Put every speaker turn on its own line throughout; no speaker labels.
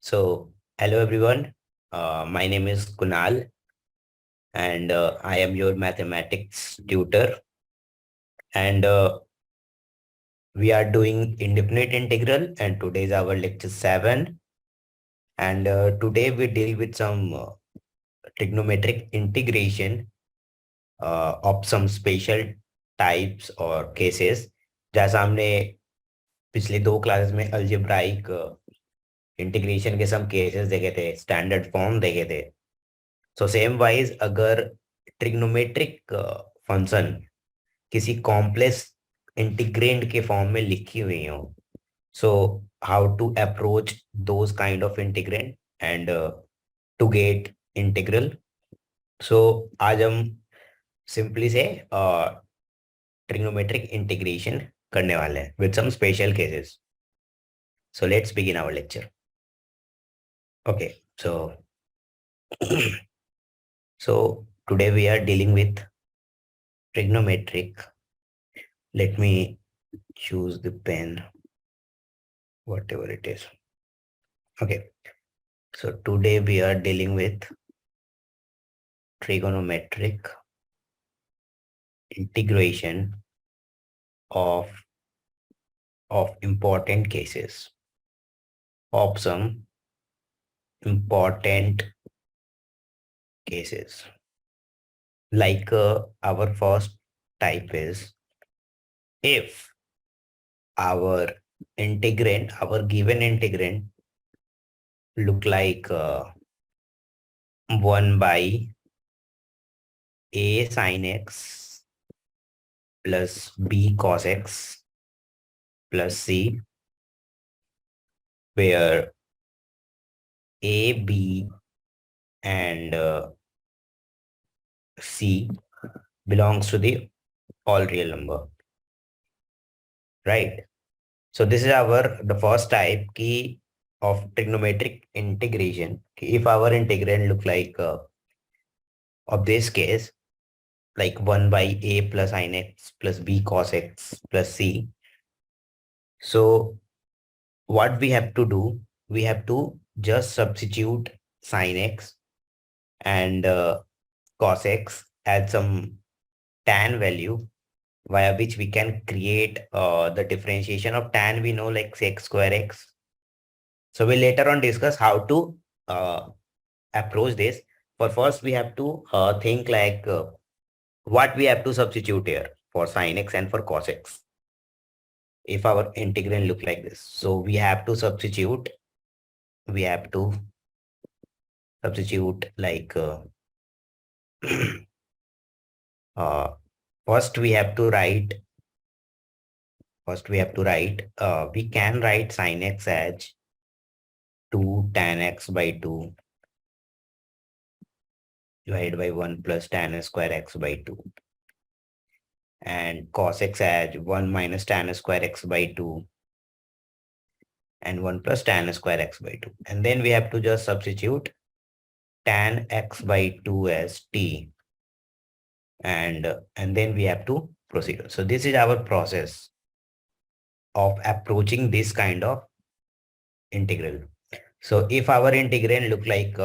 Hello everyone. My name is Kunal, and I am your mathematics tutor. And we are doing indefinite integral, and today is our lecture 7. And today we deal with some trigonometric integration of some special types or cases. जैसा हमने पिछले 2 classes में algebraic integration के some cases देखे थे, standard form देखे थे. So same wise अगर ट्रिग्नोमेट्रिक फंक्शन किसी कॉम्प्लेक्स इंटीग्रेंड के फॉर्म में लिखी हुई हो, so how to approach those kind of integrand and to get integral. So आज हम सिंपली से ट्रिग्नोमेट्रिक इंटीग्रेशन करने वाले हैं with some special cases. So let's begin our lecture. Okay, so so today we are dealing with trigonometric. Let me choose the pen, whatever it is. Okay, so today we are dealing with trigonometric integration of important cases, of some important cases. Like our first type is if our integrand, our given integrand look like 1 by a sin x plus b cos x plus c, where a, b and c belongs to the all real number, right? So this is the first type key of trigonometric integration. If our integrand look like of this case, like 1 by a plus sin x plus b cos x plus c. So what we have to do, we have to just substitute sin x and cos x as some tan value, via which we can create the differentiation of tan. We know like sec square x. So we'll later on discuss how to approach this. But first we have to think like what we have to substitute here for sin x and for cos x. If our integral look like this, so we have to substitute like first we have to write we can write sin x as 2 tan x by 2 divided by 1 plus tan square x by 2, and cos x as 1 minus tan square x by 2 and 1 plus tan square x by 2. And then we have to just substitute tan x by 2 as t, and then we have to proceed. So this is our process of approaching this kind of integral. So if our integral look like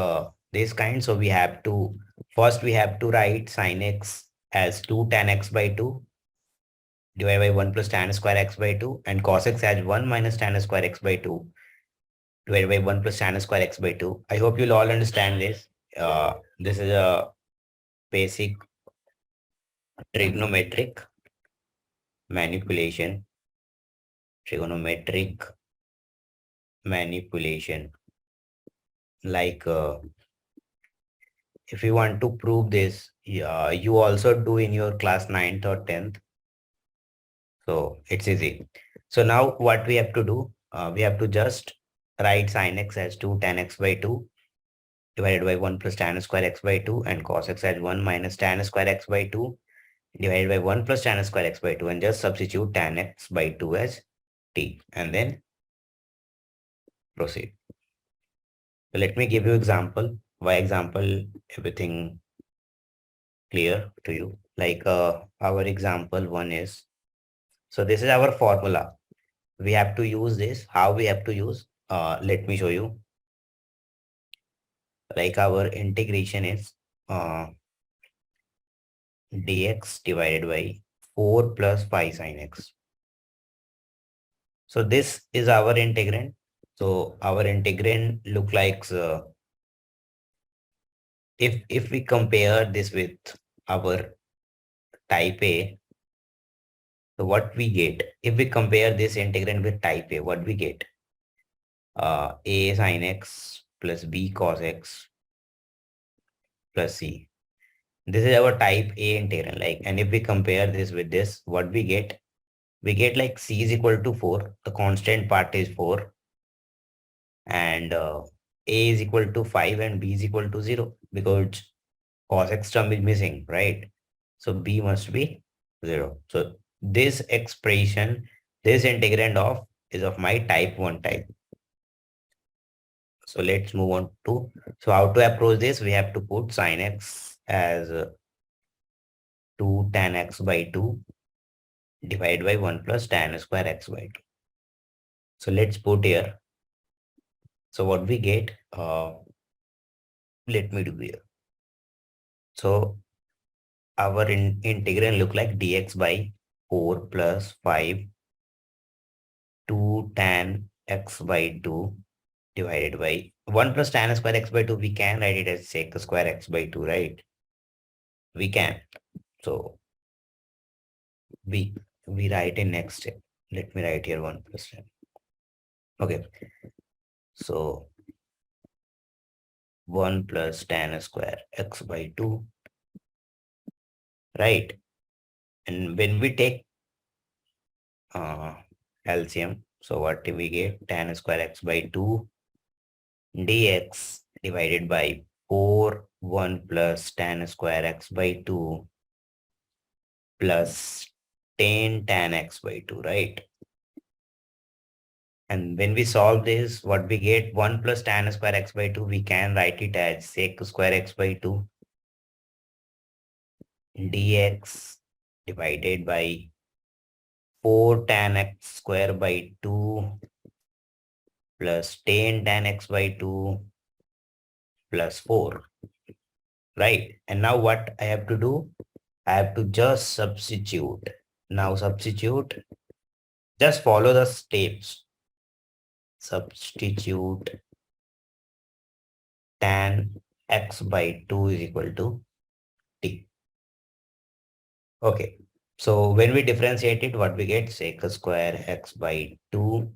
this kind, so we have to write sin x as 2 tan x by 2 divided by 1 plus tan square x by 2, and cos x as 1 minus tan square x by 2 divided by 1 plus tan square x by 2. I hope you'll all understand this. This is a basic trigonometric manipulation. Like if you want to prove this, you also do in your class 9th or 10th. So it's easy. So now what we have to do, we have to just write sin x as 2 tan x by 2 divided by 1 plus tan square x by 2, and cos x as 1 minus tan square x by 2 divided by 1 plus tan square x by 2, and just substitute tan x by 2 as t, and then proceed. So let me give you example. By example, everything clear to you. Like our example one is, so this is our formula. We have to use this. How we have to use? Let me show you. like our integration is dx divided by 4 plus 5 sin x. So this is our integrand. So our integrand look like if we compare this with our type A, so what we get, if we compare this integrand with type A, what we get? A sin x plus b cos x plus c. This is our type A integral, like, and if we compare this with this, what we get? We get like c is equal to 4. The constant part is 4, and a is equal to 5 and b is equal to 0 because cos x term is missing, right? So b must be 0. So this expression, this integrand of is of my type 1 type. So let's move on to, so how to approach this? We have to put sin x as 2 tan x by 2 divided by 1 plus tan square x by 2. So let's put here. So what we get, let me do here. So our integral look like dx by 4 plus 5 2 tan x by 2 divided by 1 plus tan square x by 2. We can write it as sec square x by 2, right? We can. So we write in next step. Let me write here 1 plus 10. Okay. So 1 plus tan square x by 2, right? And when we take LCM, so what do we get? Tan square x by 2 dx divided by 4 1 plus tan square x by 2 plus 10 tan x by 2, right? And when we solve this, what we get? 1 plus tan square x by 2, we can write it as sec square x by 2 dx divided by 4 tan x square by 2 plus 10 tan x by 2 plus 4, right? And now what I have to do? I have to just substitute. Now substitute, just follow the steps. Substitute tan x by 2 is equal to t. Okay. So when we differentiate it, what we get? Sec square x by 2,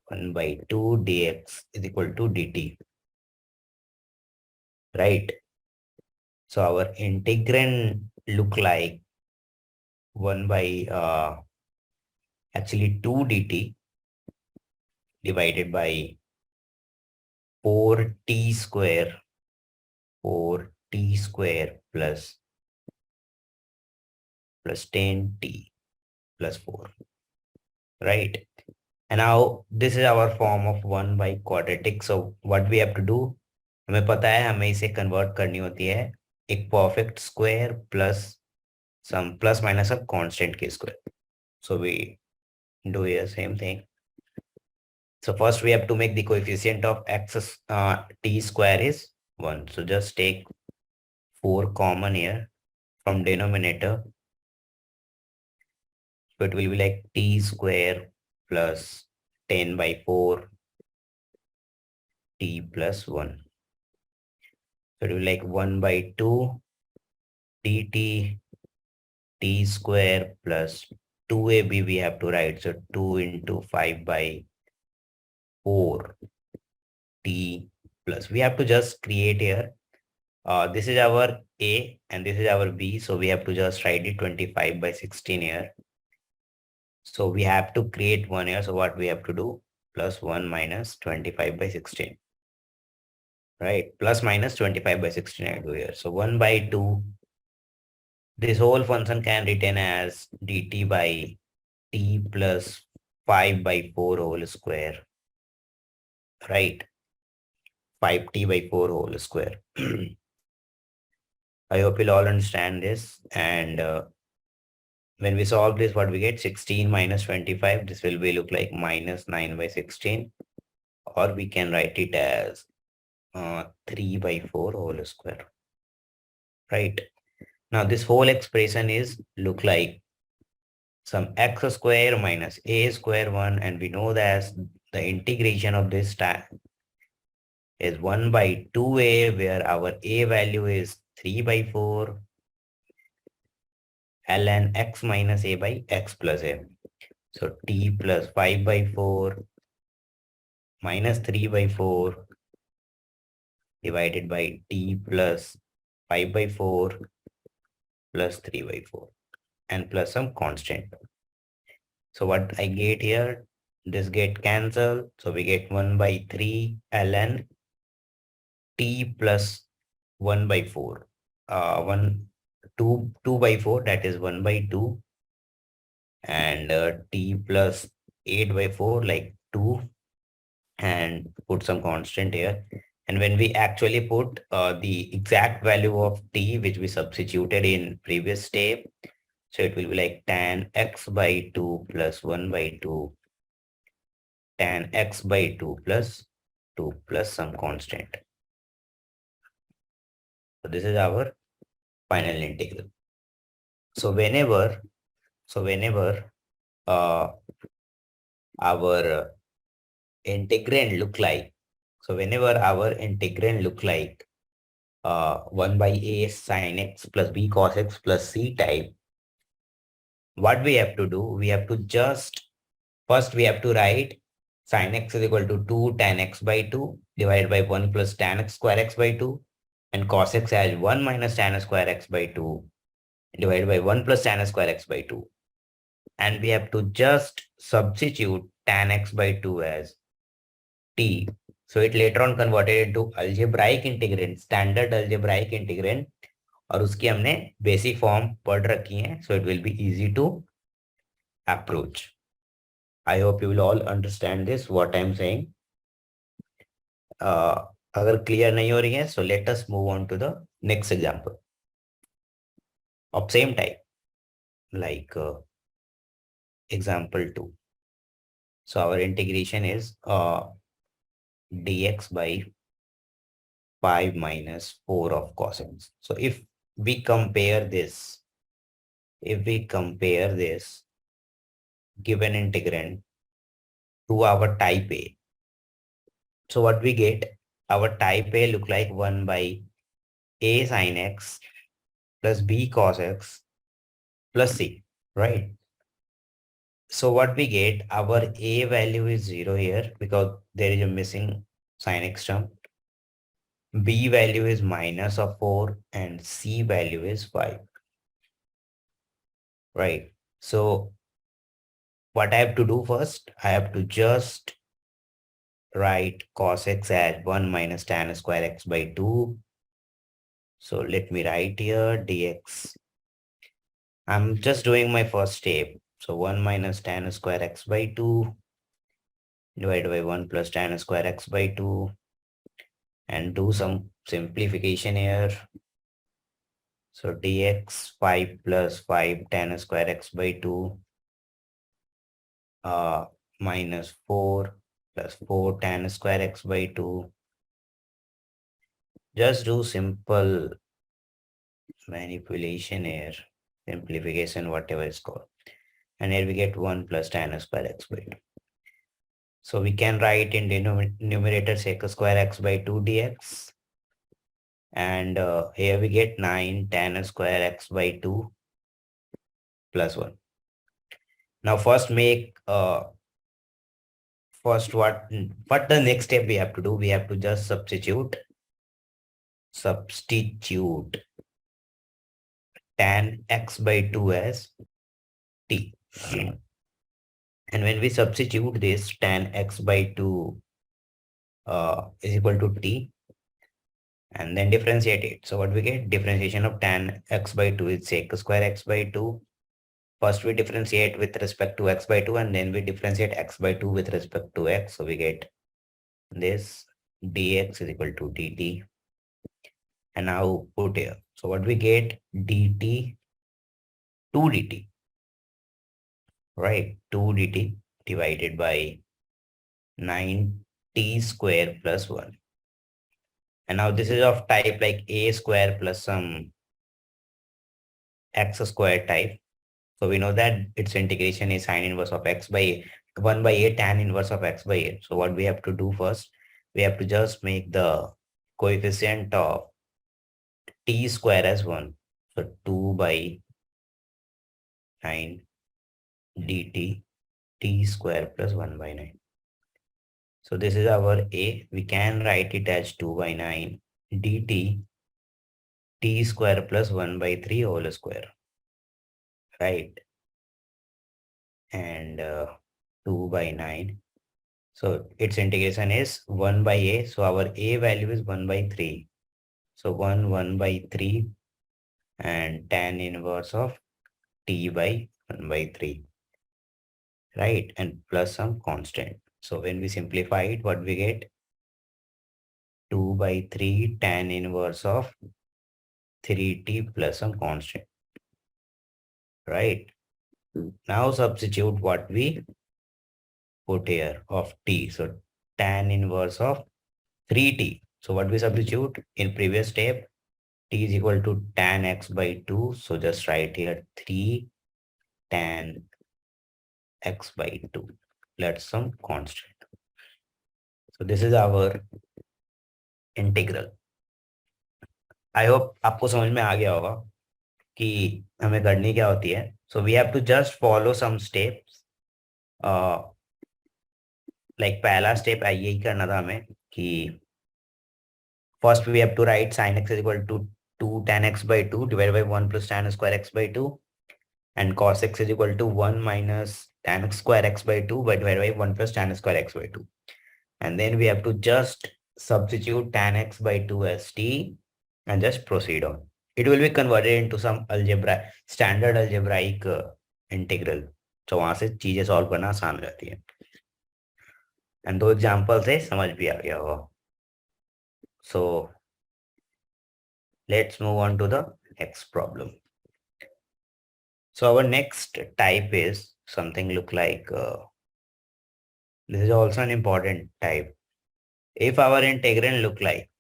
1 by 2 dx is equal to dt, right? So our integrand look like 1 by actually 2 dt divided by 4t square 4t square plus 10t plus 4, right? And now this is our form of 1 by quadratic. So what we have to do, हमें पता है हमें इसे convert करनी होती है एक perfect square plus some plus minus of constant के square. So we do here same thing. So first we have to make the coefficient of x t square is 1. So just take 4 common here from denominator. So it will be like t square plus 10 by 4 t plus 1. So it will be like 1 by 2 dt t square plus 2ab we have to write. So 2 into 5 by 4 t plus. We have to just create here. This is our a and this is our b. So we have to just write it 25 by 16 here. So we have to create one here. So what we have to do? Plus 1 minus 25 by 16. Right? Plus minus 25 by 16 I do here. So 1 by 2. This whole function can written as dt by t plus 5 by 4 whole square. Right? 5t by 4 whole square. I hope you'll all understand this. And when we solve this, what we get? 16 minus 25. This will be look like minus 9 by 16. Or we can write it as 3 by 4 whole square. Right. Now this whole expression is look like some x square minus a square 1, and we know that the integration of this is 1 by 2a, where our a value is 3 by 4 ln x minus a by x plus a. So t plus 5 by 4 minus 3 by 4 divided by t plus 5 by 4 plus 3 by 4 and plus some constant. So what I get here, this get cancelled. So we get 1 by 3 ln t plus 1 by 4. 2 by 4, that is 1 by 2, and t plus 8 by 4 like 2, and put some constant here. And when we actually put the exact value of t, which we substituted in previous step, so it will be like tan x by 2 plus 1 by 2, tan x by 2 plus 2 plus some constant. So this is our final integral. So whenever uh, our integrand look like, so whenever our integrand look like 1 by a sin x plus b cos x plus c type, what we have to do, we have to just, first we have to write sin x is equal to 2 tan x by 2 divided by 1 plus tan x square x by 2, and cos x as 1 minus tan square x by 2 divided by 1 plus tan square x by 2. And we have to just substitute tan x by 2 as t. So it later on converted into algebraic integrand, standard algebraic integrand, और उसकी हमने basic form पढ़ रखी है. So it will be easy to approach. I hope you will all understand this, what I am saying. अगर clear नहीं हो रही है, so let us move on to the next example of same type, like example 2. So our integration is dx by 5 minus 4 of cos x. So if we compare this, given integrand to our type A, so what we get, our type A look like 1 by a sin x plus b cos x plus c, right? So what we get, our a value is 0 here because there is a missing sin x term. B value is minus of 4 and C value is 5, right? So what I have to do first, I have to just write cos x as 1 minus tan square x by 2. So let me write here dx. I'm just doing my first step. So 1 minus tan square x by 2 divided by 1 plus tan square x by 2, and do some simplification here. So dx 5 plus 5 tan square x by 2 minus 4 plus 4 tan square x by 2. Just do simple manipulation here, simplification, whatever is called. And here we get 1 plus tan square x by 2. So we can write in numerator sec square x by 2 dx. And here we get 9 tan square x by 2 plus 1. Now first make what the next step we have to do, we have to just substitute tan x by 2 as t. And when we substitute this, tan x by 2 is equal to t, and then differentiate it. So what we get, differentiation of tan x by 2 is sec square x by 2. First we differentiate with respect to x by 2, and then we differentiate x by 2 with respect to x. So we get this dx is equal to dt. And now put here. So what we get, dt 2 dt, right? 2 dt divided by 9t square plus 1. And now this is of type like a square plus some x square type. So we know that its integration is sine inverse of x by 1 by a tan inverse of x by a. So what we have to do first, we have to just make the coefficient of t square as 1. So 2 by 9 dt t square plus 1 by 9. So this is our a. We can write it as 2 by 9 dt t square plus 1 by 3 whole square, right? And 2 by 9. So its integration is 1 by a. So our a value is 1 by 3. So 1 by 3 and tan inverse of t by 1 by 3, right? And plus some constant. So when we simplify it, what we get? 2 by 3 tan inverse of 3t plus some constant, right? Now substitute what we put here of t. So tan inverse of 3t. So what we substitute in previous step, t is equal to tan x by 2. So just write here 3 tan x by 2. Let's some constant. So this is our integral. I hope आपको समझ में आ गया होगा कि हमें करनी क्या होती है. So we have to just follow some steps. Like पहला step यही करना था हमें कि first we have to write sin x is equal to 2 tan x by 2 divided by 1 plus tan square x by 2, and cos x is equal to 1 minus tan square x by 2 by divided by 1 plus tan square x by 2. And then we have to just substitute tan x by 2 as t and just proceed on. It will be converted into some algebra, standard algebraic integral. So वहां से चीजें solve करना आसान हो जाती है. And दो example से समझ भी आ गया होगा. So let's move on to the next problem. So our next type is something look like, this is also an important type. If our integrand look like,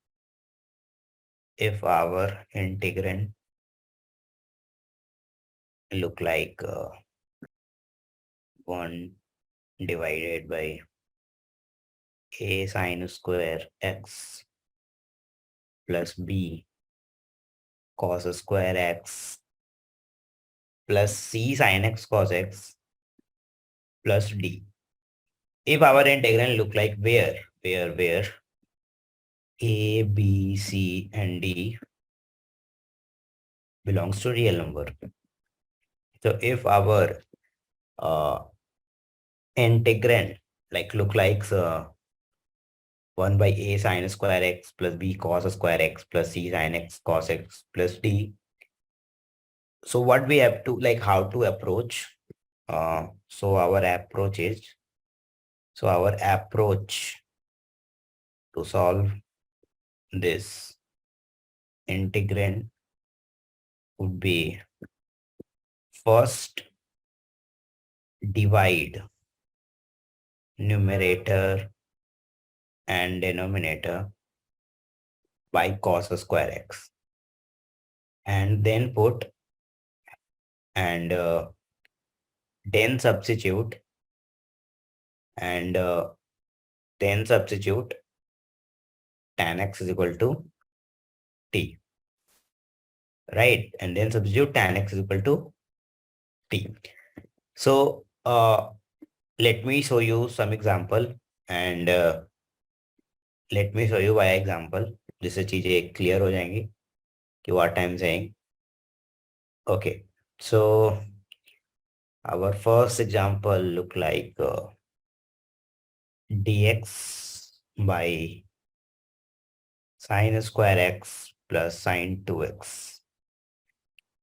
if our integrand look like 1 divided by a sin square x plus b cos square x plus c sin x cos x plus d. If our integrand look like where a, b, c and d belongs to real number. So if our uh, integrand like look like 1 by a sin square x plus b cos square x plus c sin x cos x plus d. So what we have to, like, how to approach? So our approach to solve this integrand would be first divide numerator and denominator by cos square x, and then put and then substitute and then substitute tan x is equal to t, right? And then substitute tan x is equal to t. So let me show you some example, and let me show you by example. जिससे चीजें clear हो जाएंगी कि what I'm saying. Okay, so our first example look like dx by sin square x plus sin 2x.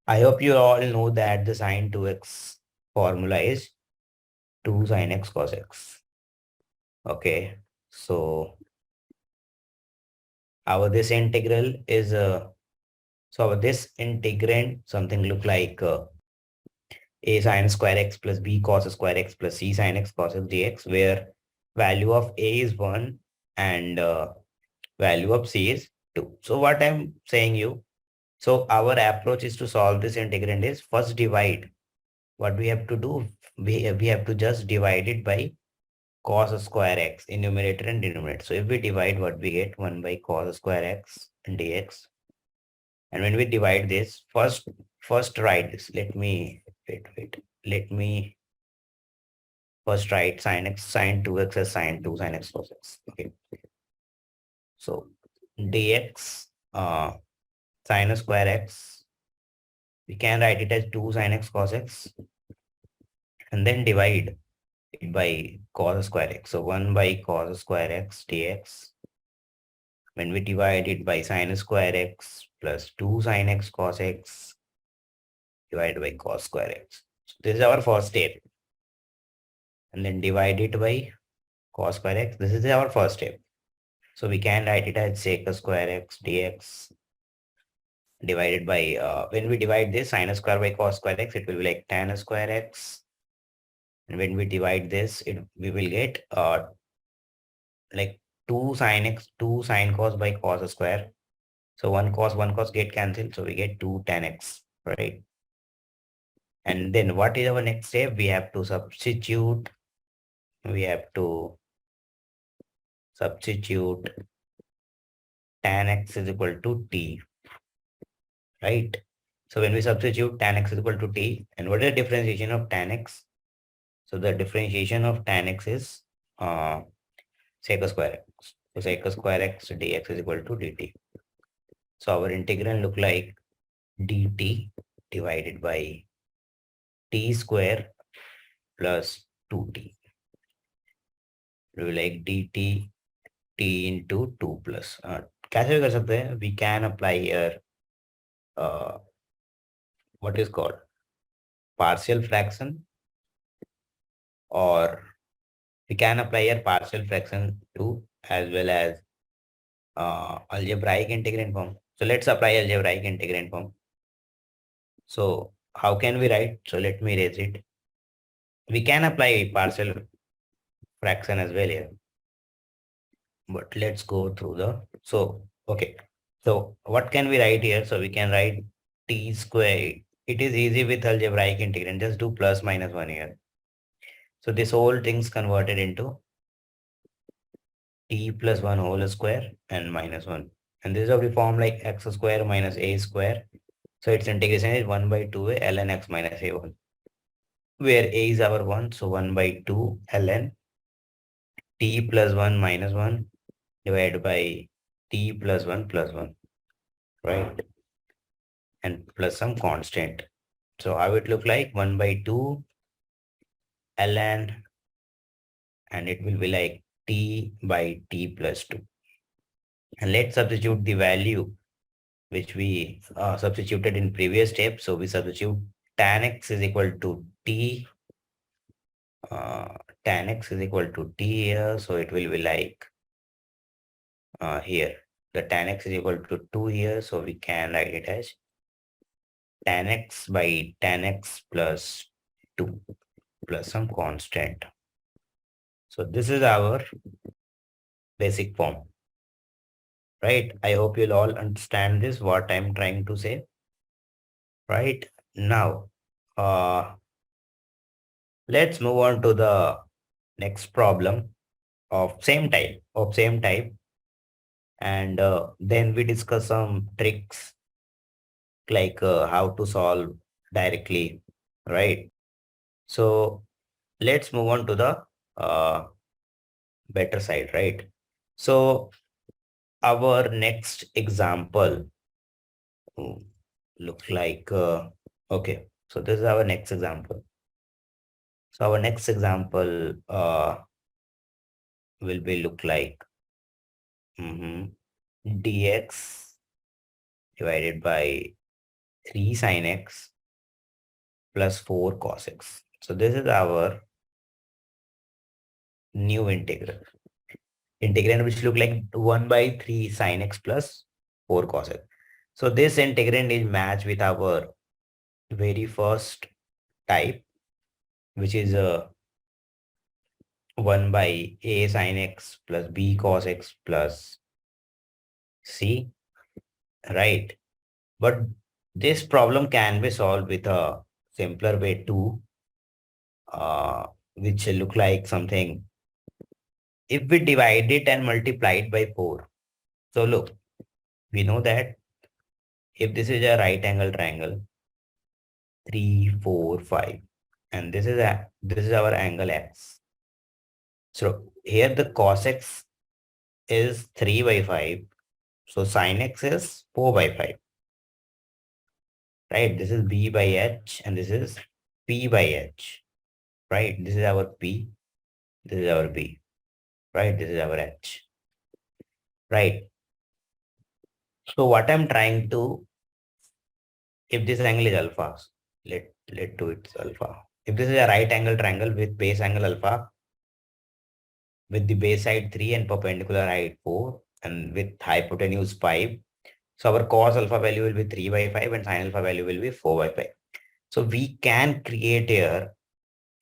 I hope you all know that the sin 2x formula is 2 sin x cos x. Okay, so our this integral is so our this integrand something look like a sin square x plus b cos square x plus c sin x cos x dx, where value of a is 1 and value of c is 2. So what I'm saying you, so our approach is to solve this integrand is first divide. What we have to do, we have to just divide it by cos square x in numerator and denominator. So if we divide, what we get, 1 by cos square x dx. And when we divide this, first write this. Wait. Let me first write sin x, sin 2x as sin 2 sin x cos x. Okay. So dx sin square x, we can write it as 2 sin x cos x and then divide it by cos square x. So 1 by cos square x dx. When we divide it by sin square x plus 2 sin x cos x divided by cos square x. So this is our first step. And then divide it by cos square x. This is our first step. So we can write it as sec square x dx divided by, when we divide this sin square by cos square x, it will be like tan square x. And when we divide this, we will get like 2 sin x, 2 sin cos by cos square. So one cos get cancelled. So we get 2 tan x, right? And then what is our next step? We have to substitute. We have to substitute tan x is equal to t, right? So when we substitute tan x is equal to t, and what is the differentiation of tan x? So the differentiation of tan x is sec square x. So sec square x dx is equal to dt. So our integral look like dt divided by t square plus 2t. It will be like dt t into 2 plus. कैसे भी कर सकते हैं? We can apply here what is called partial fraction, or we can apply here partial fraction to as well as algebraic integrand form. So let's apply algebraic integrand form. So how can we write? So let me erase it. We can apply partial fraction as well here, but let's go through the, so okay. So what can we write here? So we can write t square. It is easy with algebraic integrand. Just do plus minus 1 here. So this whole thing's converted into t plus 1 whole square and minus 1. And this is how we form like x square minus a square. So its integration is 1 by 2 ln x minus a1, where a is our 1. So 1 by 2 ln t plus 1 minus 1 divided by t plus 1 plus 1, right? And plus some constant. So how it look like? 1 by 2 ln, and it will be like t by t plus 2. And let's substitute the value which we substituted in previous step. So we substitute tan x is equal to t. Tan x is equal to t here. So it will be like here. The tan x is equal to 2 here. So we can write it as tan x by tan x plus 2 plus some constant. So this is our basic form, right? I hope you'll all understand this, what I'm trying to say, right? Now, let's move on to the next problem of same type. And then we discuss some tricks like how to solve directly, right? So let's move on to the better side, right? So our next example look like, okay, so this is our next example. So our next example will be look like dx divided by 3 sin x plus 4 cos x. So this is our new integral. Integrand which look like 1 by 3 sin x plus 4 cos x. So this integrand is matched with our very first type, which is 1 by a sin x plus b cos x plus c. right? But this problem can be solved with a simpler way too, which look like something. If we divide it and multiply it by 4, so look, we know that if this is a right angle triangle, 3, 4, 5, and this is our angle x. So here the cos x is 3 by 5. So sin x is 4 by 5, right? This is b by h and this is p by h, right? This is our p, this is our b, right? This is our h, right? So what I'm trying to, if this angle is alpha, let do it alpha. If this is a right angle triangle with base angle alpha, with the base side 3 and perpendicular height 4, and with hypotenuse 5, so our cos alpha value will be 3 by 5 and sin alpha value will be 4 by 5. So we can create here,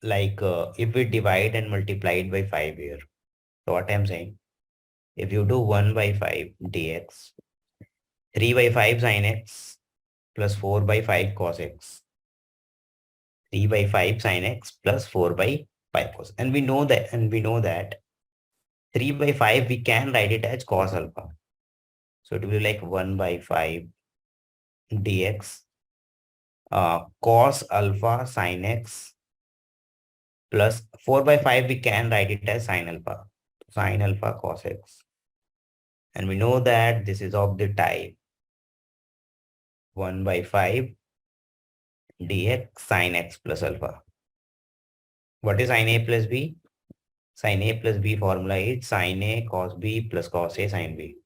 like if we divide and multiply it by 5 here. So what I'm saying, if you do 1 by 5 dx, 3 by 5 sin x plus 4 by 5 cos x, 3 by 5 sin x plus 4 by 5 cos. And we know that 3 by 5 we can write it as cos alpha. So it will be like 1 by 5 dx cos alpha sin x plus 4 by 5 we can write it as sin alpha cos x. And we know that this is of the type 1 by 5 dx sin x plus alpha. What is sin a plus b? Sin a plus b formula is sin a cos b plus cos a sin b.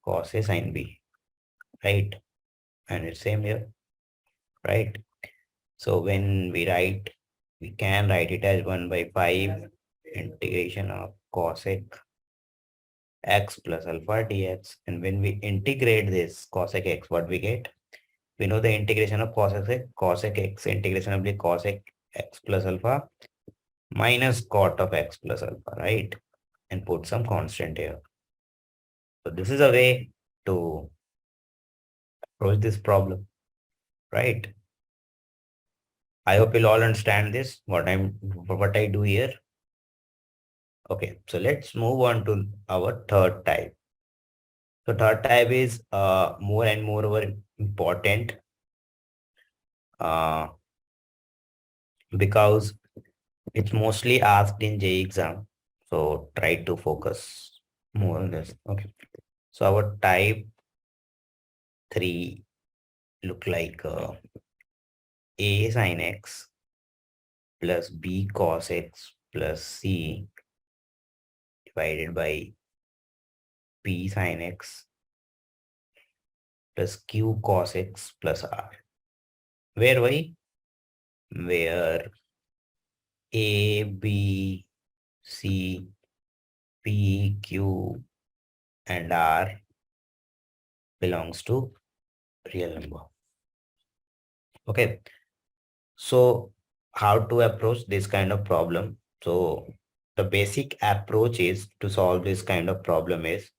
Cos a sin b, right? And it's same here, right? So when we write, we can write it as 1 by 5 integration of cosec x plus alpha dx. And when we integrate this cosec x, what we get? We know the integration of cosec x integration of the cosec x plus alpha minus cot of x plus alpha, right? And put some constant here. So this is a way to approach this problem, right? I hope you'll all understand this, what I do here. Okay, so let's move on to our third type. So third type is more and more important uh, because it's mostly asked in J exam. So try to focus more on this. Okay. So our type 3 look like A sin x plus B cos x plus C divided by P sin x plus Q cos x plus R. Where why? Where A, B, C, P, Q, and R belongs to real number. Okay. So how to approach this kind of problem? So the basic approach is to solve this kind of problem is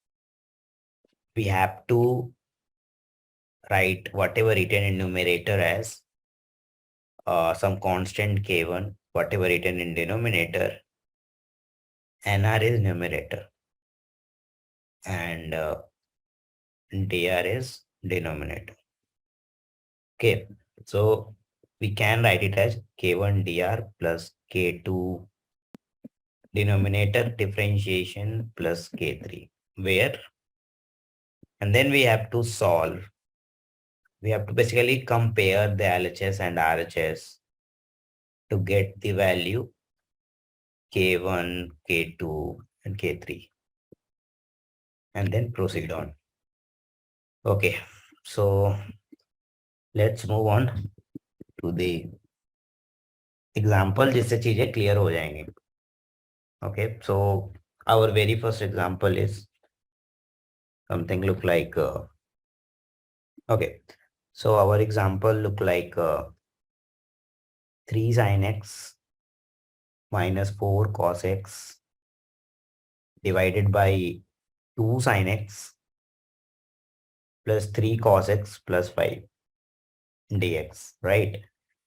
we have to write whatever written in numerator as some constant k1, whatever written in denominator, nr is numerator and dr is denominator. Okay, so we can write it as k1 dr plus k2 denominator differentiation plus k3, where, and then we have to solve. We have to basically compare the LHS and RHS to get the value K1, K2, and K3, and then proceed on. Okay, so let's move on to the example जिससे चीजें clear हो जाएंगी. Okay, so our very first example is something look like okay, so our example look like 3 sin x minus 4 cos x divided by 2 sin x plus 3 cos x plus 5 dx, right?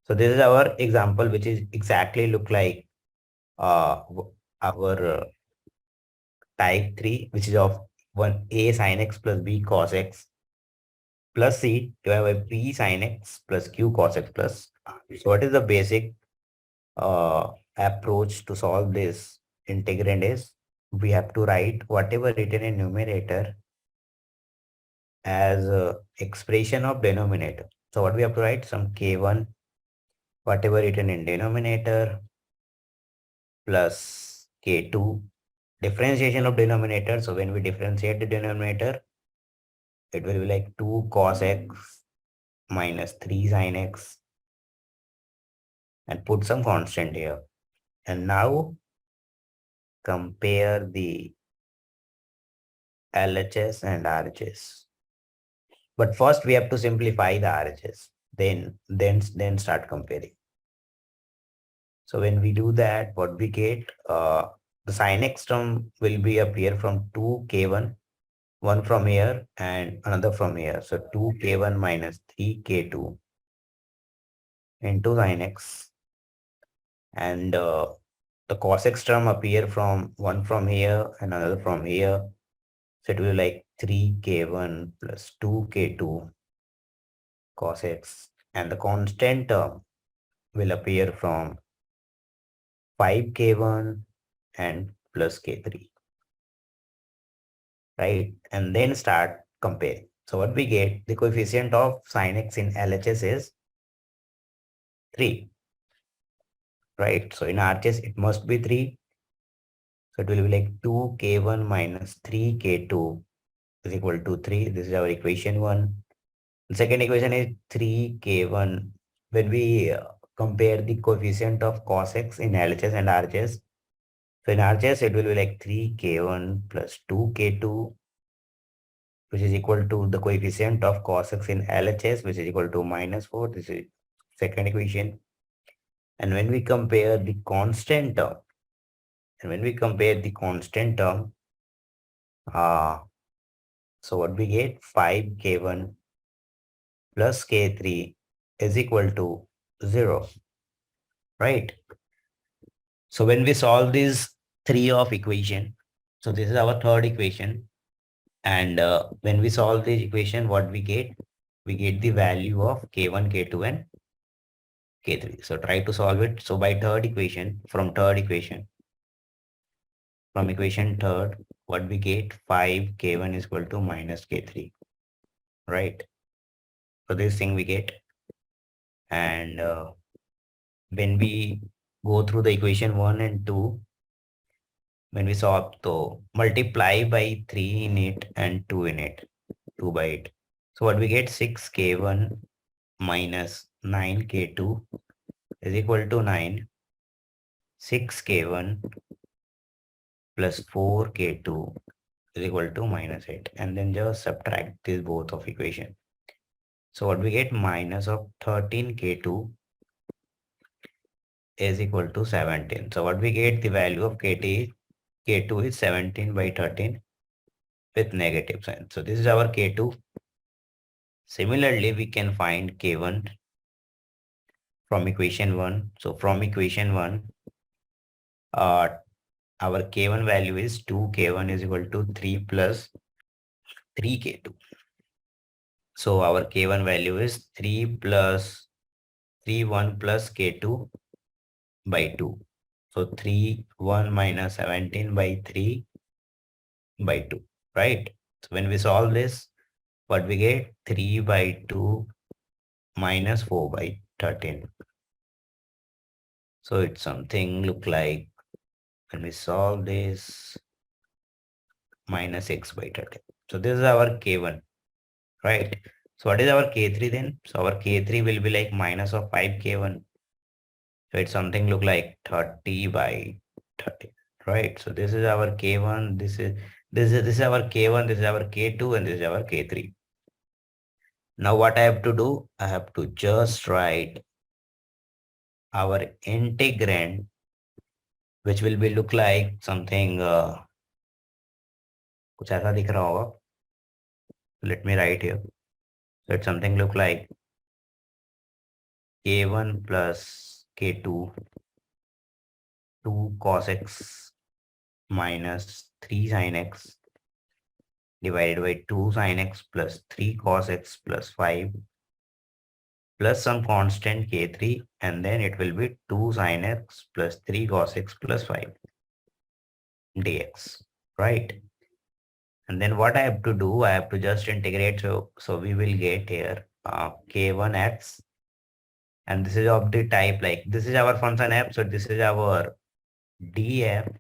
So this is our example, which is exactly look like our type 3, which is of 1a sin x plus b cos x plus c divided by b sin x plus q cos x plus r. So what is the basic approach to solve this integrand is we have to write whatever written in numerator as expression of denominator. So what we have to write? Some k1, whatever written in denominator, plus k2, differentiation of denominator. So when we differentiate the denominator, it will be like 2 cos x minus 3 sin x and put some constant here. And now compare the LHS and RHS. But first we have to simplify the RHS. Then start comparing. So when we do that, what we get, the sin x term will be appear from 2k1, one from here and another from here. So 2k1 minus 3k2 into sin x, and the cos x term appear from one from here and another from here. So it will be like 3k1 plus 2k2 cos x, and the constant term will appear from 5k1 and plus k3, right? And then start comparing. So what we get, the coefficient of sin x in LHS is 3, right? So in RHS, it must be 3. So it will be like 2k1 minus 3k2 is equal to 3. This is our equation 1. The second equation is 3k1. When we compare the coefficient of cos x in LHS and RHS, so in RHS, it will be like 3k1 plus 2k2, which is equal to the coefficient of cos x in LHS, which is equal to minus 4. This is second equation. And when we compare the constant term, uh, so what we get, 5k1 plus k3 is equal to 0, right? So when we solve these three of equation, so this is our third equation. And when we solve this equation, what we get? We get the value of k1, k2, and k3. So try to solve it. So by from equation third, what we get? 5k1 is equal to minus k3, right? So this thing we get. And when we go through the equation 1 and 2, when we solve, so multiply by 3 in it and 2 in it, 2 by it. So what we get? 6k1 minus 9k2 is equal to 9. 6k1 plus 4k2 is equal to minus 8. And then just subtract these both of equation. So what we get? Minus of 13k2 is equal to 17. So what we get? The value of k2 is 17 by 13 with negative sign. So this is our k2. Similarly, we can find k1 from equation 1. So from equation 1, uh, our k1 value is 2k1 is equal to 3 plus 3k2. So our k1 value is 3 plus 3 1 plus k2 by 2. So 3 1 minus 17 by 3 by 2, right? So when we solve this, what we get? 3 by 2 minus 4 by 13. So it's something look like, when we solve this, minus x by 13. So this is our k1, right? So what is our k3 then? So our k3 will be like minus of 5k1. So it's something look like 30 by 30, right? So this is our k1, this is our k1, this is our k2, and this is our k3. Now what I have to do? I have to just write our integrand, which will be look like something कुछ ऐसा दिख रहा होगा. Let me write here. So it's something look like k1 plus k2, 2 cos x minus 3 sin x divided by 2 sin x plus 3 cos x plus 5 plus some constant k3, and then it will be 2 sin x plus 3 cos x plus 5 dx, right? And then what I have to do, I have to just integrate. So we will get here k1x, and this is of the type like this is our function f. So this is our df.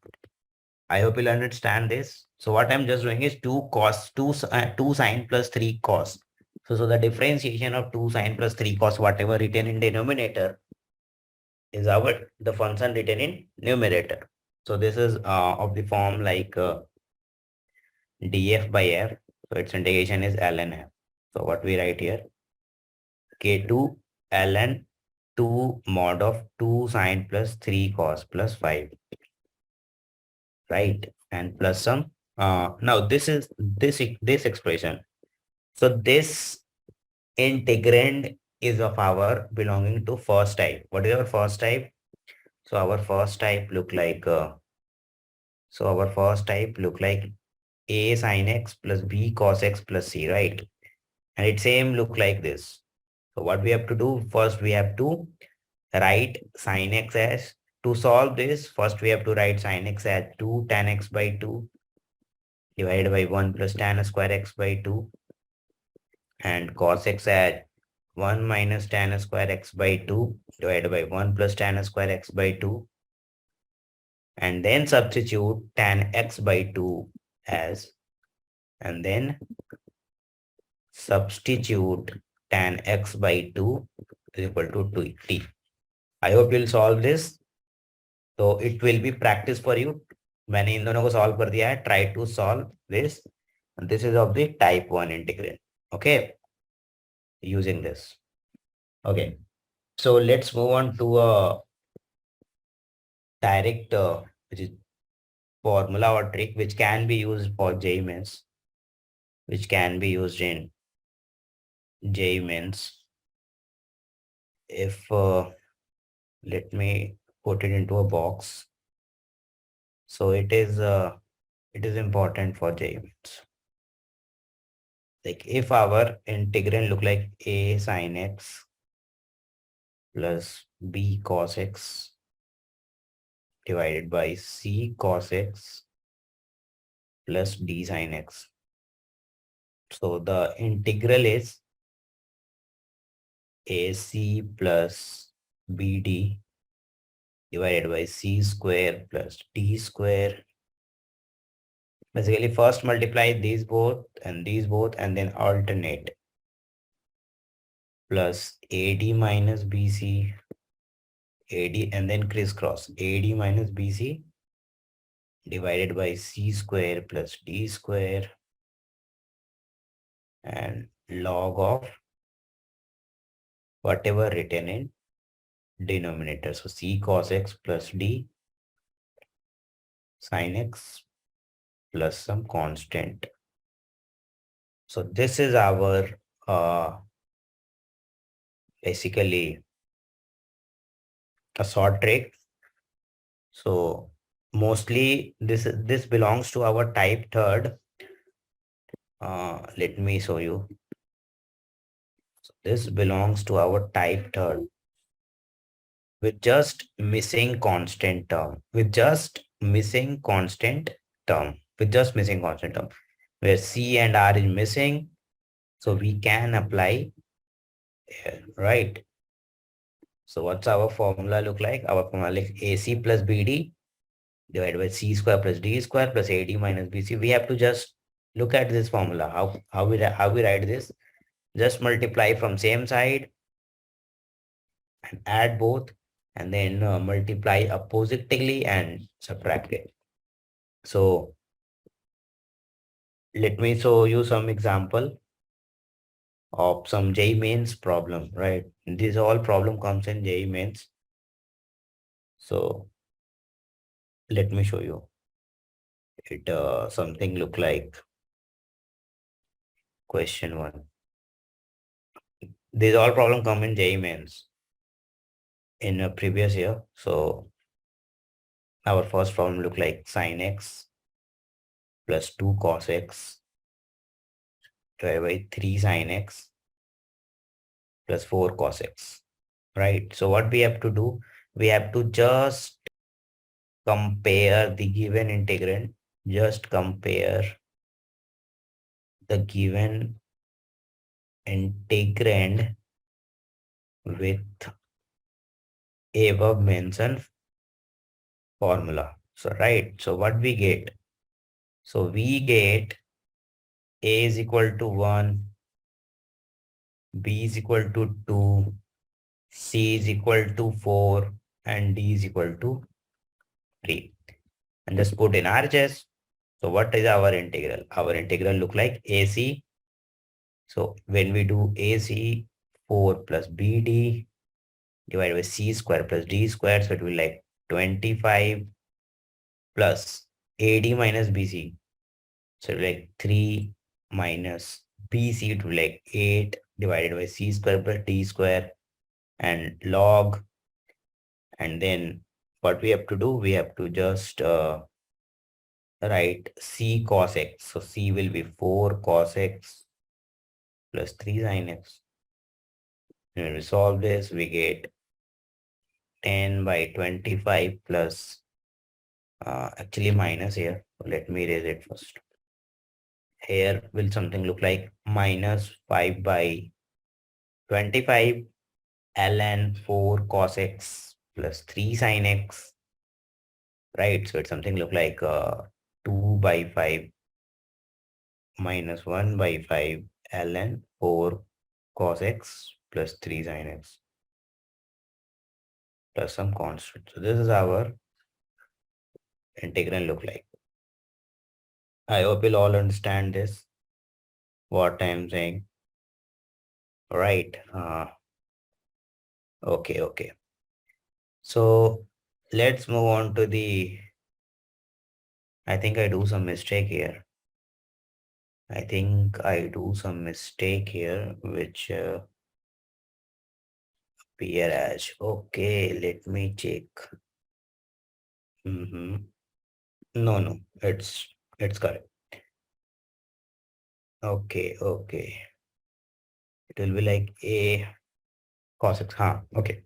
I hope you'll understand this. So what I'm just doing is 2 cos, 2 sine plus 3 cos. So the differentiation of 2 sine plus 3 cos, whatever written in denominator, is our the function written in numerator. So this is of the form like df by f. So its integration is ln f. So what we write here, k2 ln 2 mod of 2 sine plus 3 cos plus 5, right? And plus some, now this is this expression. So this integrand is of our belonging to first type. What is our first type? So our first type look like a sin x plus b cos x plus c, right? And it same look like this. So what we have to do, first we have to write sin x as, to solve this, first we have to write sin x as 2 tan x by 2 divided by 1 plus tan square x by 2, and cos x at 1 minus tan square x by 2 divided by 1 plus tan square x by 2, and then substitute tan x by 2 as, and then substitute tan x by 2 is equal to 2t. I hope you'll solve this. So it will be practice for you. मैंने इन दोनों को solve कर दिया है. Try to solve this. And this is of the type 1 integral. Okay. Using this. Okay. So let's move on to a direct which is formula or trick which can be used for JEE Mains, which can be used in JEE Mains. If let me put it into a box. So it is important for JEE Mains. Like if our integrand look like a sin x plus b cos x divided by c cos x plus d sin x. So the integral is ac plus bd divided by c square plus d square. Basically, first multiply these both and then alternate, plus AD minus BC, AD and then crisscross, AD minus BC divided by C square plus D square and log of whatever written in denominator. So C cos x plus D sin x plus some constant. So this is our basically a short trick. So mostly this belongs to our type third. Let me show you. So this belongs to our type third with just missing constant term, where C and R is missing. So we can apply here, right? So what's our formula look like? Our formula like AC plus BD divided by C square plus D square plus AD minus BC. We have to just look at this formula. How we write this? Just multiply from same side and add both, and then multiply oppositively and subtract it. So let me show you some example of some JEE Mains problem, right? This all problem comes in JEE Mains. So let me show you. It something look like question 1. These all problem come in JEE Mains in a previous year. So our first problem look like sin x plus 2 cos x divided by 3 sin x plus 4 cos x. Right. So what we have to do, we have to just compare the given integrand, just compare the given integrand with above mentioned formula. So right. So what we get? So we get a is equal to 1, b is equal to 2, c is equal to 4, and d is equal to 3. And just put in RHS. So what is our integral? Our integral look like AC. So when we do AC, 4 plus BD divided by C square plus D square, so it will like 25 plus AD minus BC. So like 3 minus BC, it will be like 8 divided by C square plus D square and log. And then what we have to do, we have to just write C cos x. So C will be 4 cos x plus 3 sin x. When we solve this, we get 10 by 25 plus, actually minus here. Let me erase it first. Here will something look like minus 5 by 25 ln 4 cos x plus 3 sin x. Right. So it's something look like 2 by 5 minus 1 by 5 ln 4 cos x plus 3 sin x plus some constant. So this is our integral look like. I hope you'll all understand this, what I'm saying. All right. Okay. So let's move on to the, I think I do some mistake here. Which appear as, okay, let me check. No, it's correct. Okay. It will be like a cos x. Okay.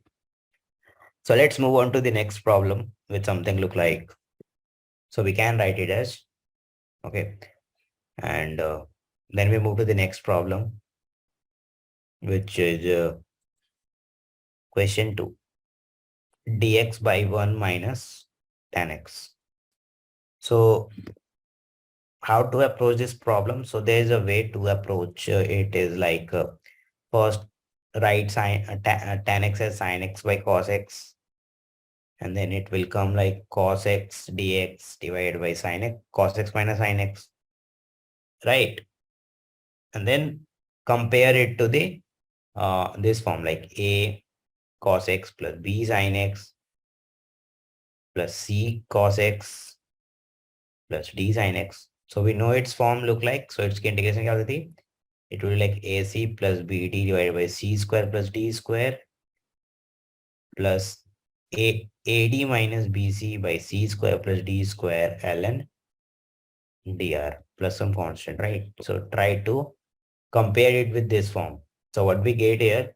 So let's move on to the next problem with something look like, so we can write it as, okay. And then we move to the next problem, which is question 2, dx by 1 minus tan x. So how to approach this problem? So there is a way to approach it is like, first write tan x as sin x by cos x, and then it will come like cos x dx divided by sin x, cos x minus sin x, right? And then compare it to the this form, like a cos x plus b sin x plus c cos x plus d sin x. So we know its form look like, so its integration क्या होती थी? It will be like ac plus bd divided by c square plus d square plus ad minus bc by c square plus d square ln dr plus some constant, right? So try to compare it with this form. So what we get here,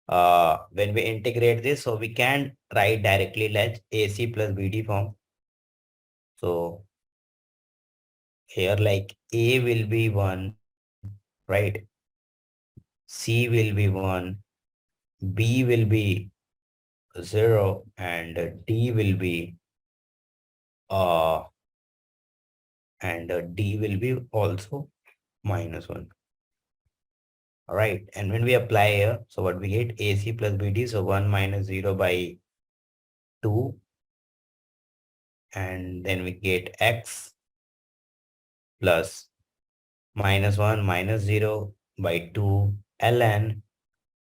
when we integrate this, so we can write directly like AC plus BD form. So here like A will be 1, right? C will be 1, B will be 0, and D will be uh D will be also minus 1. All right. And when we apply here, so what we get, AC plus BD, so 1 minus 0 by 2, and then we get X plus minus 1 minus 0 by 2 ln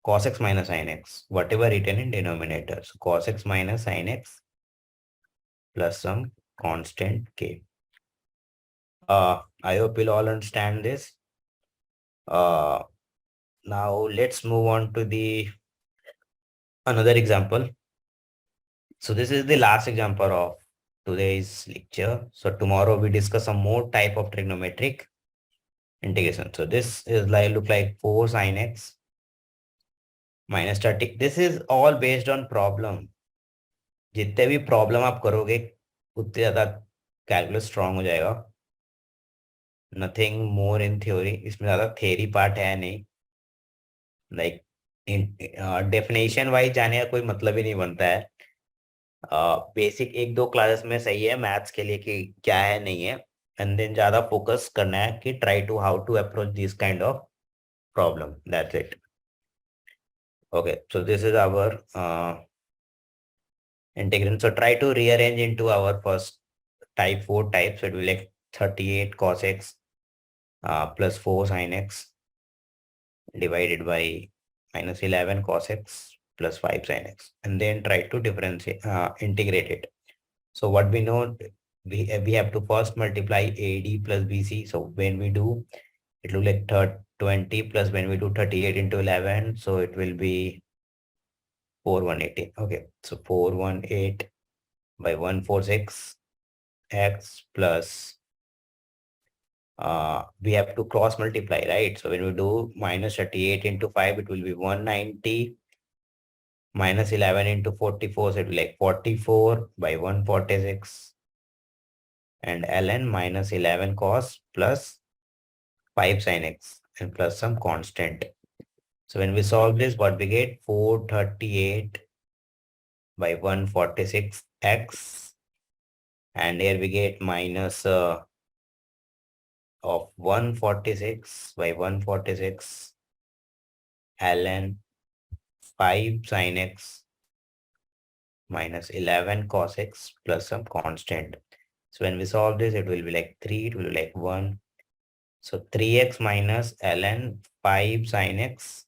cos x minus sin x, whatever written in denominator. So cos x minus sin x plus some constant k. I hope you'll all understand this. Uh, Now let's move on to the another example. So this is the last example of today's lecture. So tomorrow we discuss some more type of trigonometric integration. So this is like look like 4 sin x minus 30. This is all based on problem. जितने भी problem आप करोगे उतने ज्यादा calculus strong हो जाएगा. Nothing more in theory. इसमें ज्यादा थ्योरी पार्ट है नहीं. लाइक डेफिनेशन वाइज जाने का कोई मतलब ही नहीं बनता है. बेसिक एक दो क्लासेस में सही है मैथ्स के लिए कि क्या है नहीं है. एंड देन ज्यादा फोकस करना है कि try to how to approach this kind of problem. That's it. Okay, so this is our integration. So try to rearrange into our first type 4 type. So it will be like 38 cos x plus 4 sin x divided by minus 11 cos x plus 5 sin x, and then try to differentiate, integrate it. So what we know, we have to first multiply AD plus BC. So when we do, it will like 20 plus when we do 38 into 11, so it will be 4180. Okay, so 418 by 146 x plus we have to cross multiply, right? So when we do minus 38 into 5, it will be 190 minus 11 into 44, so it will be like 44 by 146 and ln minus 11 cos plus 5 sin x and plus some constant. So when we solve this, what we get? 438 by 146 x, and here we get minus of 146 by 146 ln 5 sin x minus 11 cos x plus some constant. So when we solve this, it will be like 3, it will be like 1. So 3x minus ln 5 sin x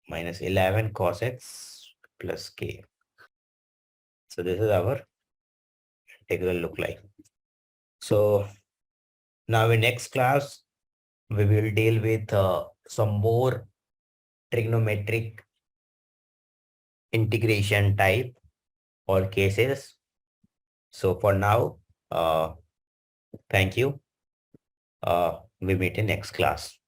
minus 11 cos x plus k. So this is our integral look like. So now in next class, we will deal with some more trigonometric integration type or cases. So for now, thank you. We meet in next class.